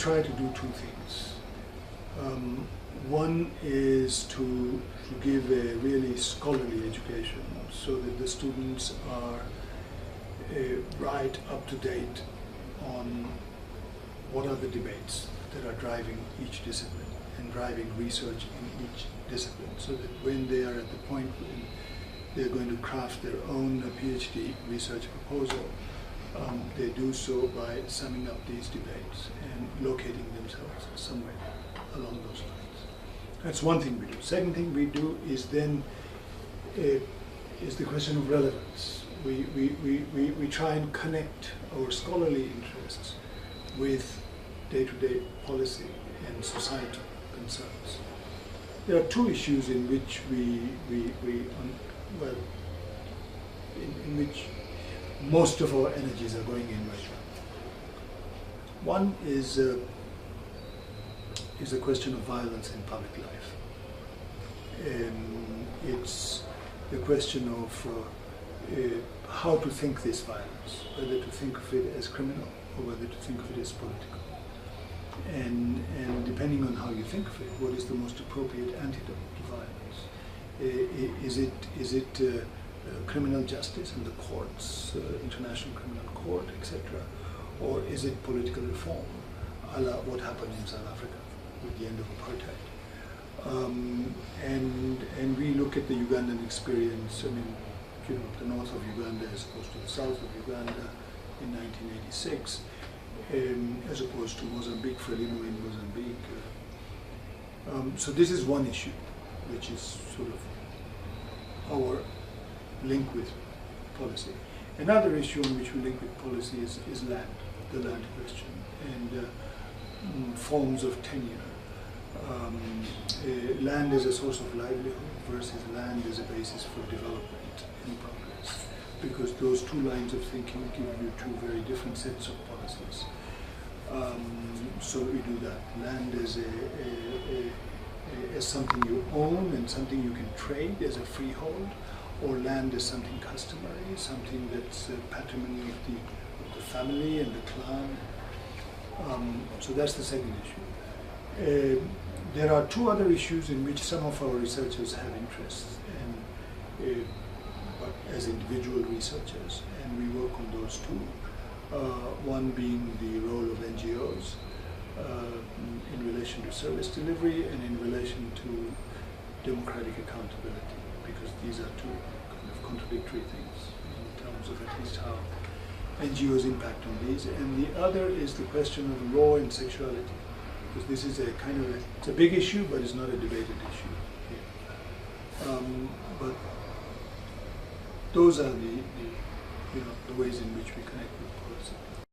try to do two things. One is to give a really scholarly education so that the students are right up to date on what are the debates that are driving each discipline and driving research in each discipline, so that when they are at the point when they're going to craft their own PhD research proposal, they do so by summing up these debates and locating themselves somewhere along those lines. That's one thing we do. Second thing we do is then is the question of relevance. We try and connect our scholarly interests with day-to-day policy and societal concerns. There are two issues in which in which most of our energies are going in right now. One is a question of violence in public life. It's the question of how to think this violence, whether to think of it as criminal or whether to think of it as political. And depending on how you think of it, what is the most appropriate antidote to violence? Is it criminal justice in the courts, International Criminal Court, etc., or is it political reform, a la what happened in South Africa with the end of apartheid? And we look at the Ugandan experience. I mean, you know, the north of Uganda as opposed to the south of Uganda in 1986, as opposed to Mozambique, Frelimo in Mozambique. So this is one issue, which is sort of our link with policy. Another issue on which we link with policy is land, the land question, and forms of tenure. Land as a source of livelihood versus land as a basis for development and progress, because those two lines of thinking give you two very different sets of policies. So we do that. Land as as something you own and something you can trade as a freehold, or land as something customary, something that's patrimony of the family and the clan. So that's the second issue. There are two other issues in which some of our researchers have interests, and but as individual researchers, and we work on those two. One being the role of NGOs in relation to service delivery and in relation to democratic accountability, because these are two kind of contradictory things in terms of at least how NGOs impact on these. And the other is the question of law and sexuality, because this is a kind of it's a big issue, but it's not a debated issue here. But those are the ways in which we connect with policy.